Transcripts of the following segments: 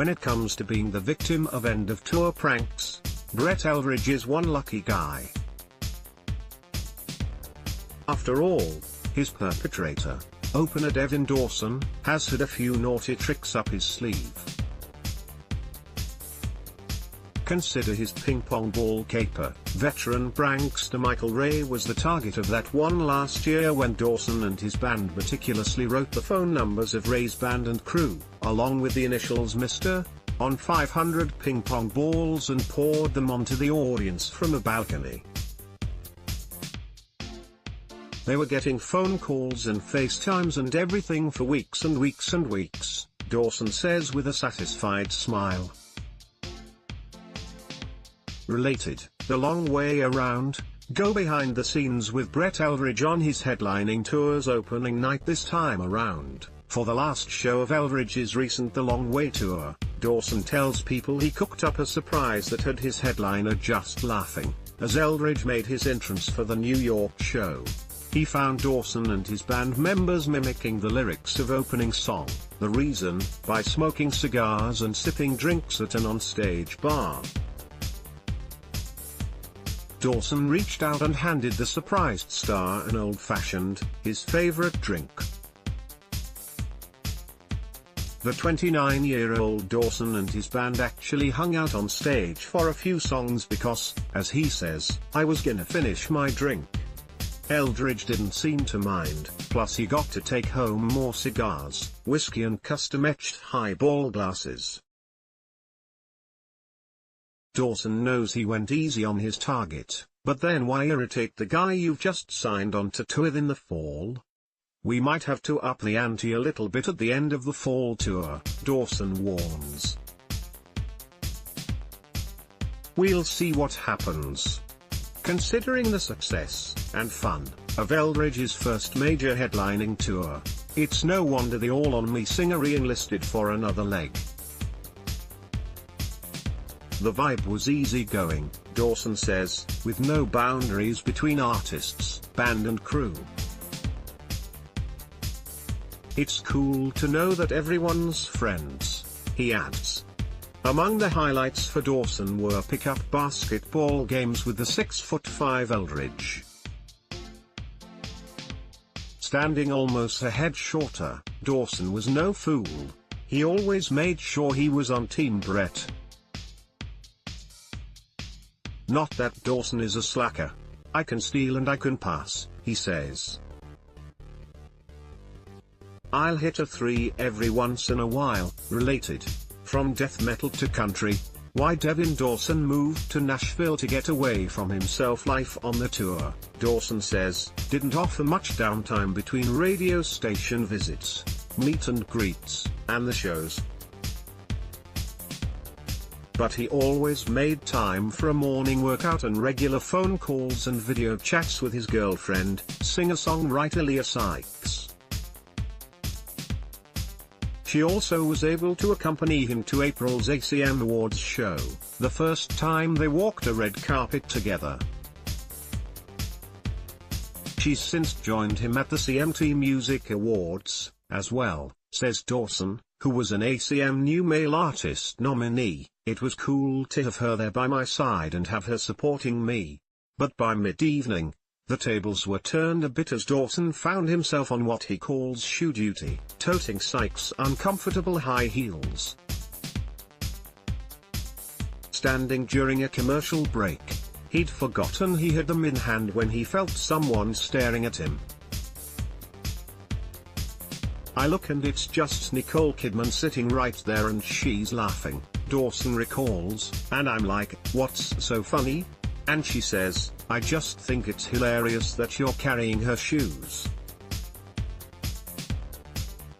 When it comes to being the victim of end-of-tour pranks, Brett Eldredge is one lucky guy. After all, his perpetrator, opener Devin Dawson, has had a few naughty tricks up his sleeve. Consider his ping-pong ball caper. Veteran prankster Michael Ray was the target of that one last year when Dawson and his band meticulously wrote the phone numbers of Ray's band and crew, along with the initials Mr., on 500 ping-pong balls and poured them onto the audience from a balcony. They were getting phone calls and FaceTimes and everything for weeks and weeks and weeks, Dawson says with a satisfied smile. Related, The Long Way Around, go behind the scenes with Brett Eldredge on his headlining tour's opening night this time around. For the last show of Eldredge's recent The Long Way tour, Dawson tells people he cooked up a surprise that had his headliner just laughing, as Eldredge made his entrance for the New York show. He found Dawson and his band members mimicking the lyrics of opening song, The Reason, by smoking cigars and sipping drinks at an onstage bar. Dawson reached out and handed the surprised star an old-fashioned, his favorite drink. The 29-year-old Dawson and his band actually hung out on stage for a few songs because, as he says, I was gonna finish my drink. Eldredge didn't seem to mind, plus he got to take home more cigars, whiskey and custom-etched highball glasses. Dawson knows he went easy on his target, but then why irritate the guy you've just signed on to tour with in the fall? We might have to up the ante a little bit at the end of the fall tour, Dawson warns. We'll see what happens. Considering the success, and fun, of Eldredge's first major headlining tour, it's no wonder the All On Me singer re-enlisted for another leg. The vibe was easygoing, Dawson says, with no boundaries between artists, band and crew. It's cool to know that everyone's friends, he adds. Among the highlights for Dawson were pick-up basketball games with the 6'5" Eldredge. Standing almost a head shorter, Dawson was no fool. He always made sure he was on Team Brett. Not that Dawson is a slacker. I can steal and I can pass, he says. I'll hit a three every once in a while. Related, from death metal to country, why Devin Dawson moved to Nashville to get away from himself life on the tour, Dawson says, didn't offer much downtime between radio station visits, meet and greets, and the shows. But he always made time for a morning workout and regular phone calls and video chats with his girlfriend, singer-songwriter Leah Sykes. She also was able to accompany him to April's ACM Awards show, the first time they walked a red carpet together. She's since joined him at the CMT Music Awards, as well, says Dawson, who was an ACM New Male Artist nominee. It was cool to have her there by my side and have her supporting me. But by mid-evening, the tables were turned a bit as Dawson found himself on what he calls shoe duty, toting Sykes' uncomfortable high heels. Standing during a commercial break, he'd forgotten he had them in hand when he felt someone staring at him. I look and it's just Nicole Kidman sitting right there and she's laughing, Dawson recalls, and I'm like, what's so funny? And she says, I just think it's hilarious that you're carrying her shoes.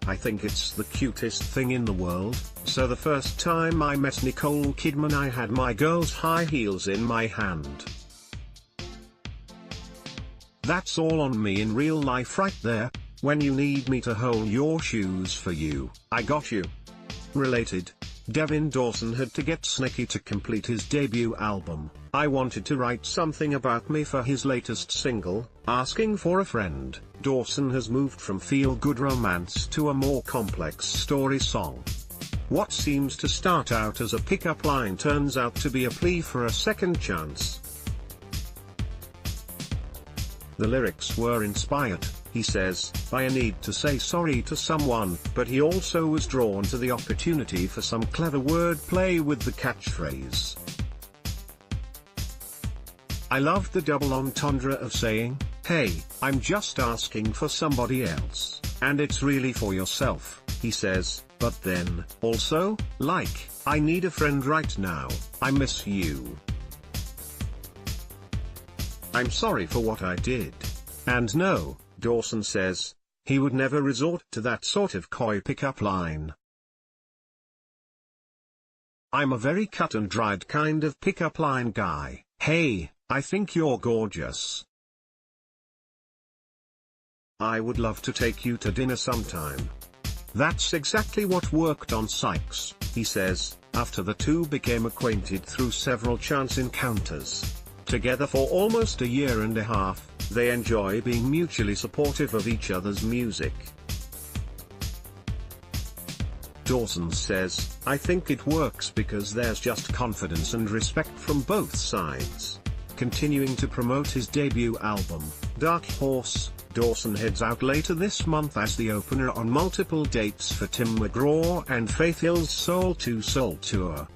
I think it's the cutest thing in the world. So the first time I met Nicole Kidman I had my girl's high heels in my hand. That's all on me in real life right there. When you need me to hold your shoes for you, I got you. Related, Devin Dawson had to get snaky to complete his debut album. I wanted to write something about me for his latest single, Asking for a Friend. Dawson has moved from feel-good romance to a more complex story song. What seems to start out as a pickup line turns out to be a plea for a second chance. The lyrics were inspired, he says, by a need to say sorry to someone, but he also was drawn to the opportunity for some clever wordplay with the catchphrase. I loved the double entendre of saying, hey, I'm just asking for somebody else, and it's really for yourself, he says, but then, also, like, I need a friend right now, I miss you. I'm sorry for what I did. And no, Dawson says, he would never resort to that sort of coy pickup line. I'm a very cut and dried kind of pickup line guy. Hey, I think you're gorgeous. I would love to take you to dinner sometime. That's exactly what worked on Sykes, he says, after the two became acquainted through several chance encounters. Together for almost a year and a half, they enjoy being mutually supportive of each other's music. Dawson says, I think it works because there's just confidence and respect from both sides. Continuing to promote his debut album, Dark Horse, Dawson heads out later this month as the opener on multiple dates for Tim McGraw and Faith Hill's Soul to Soul tour.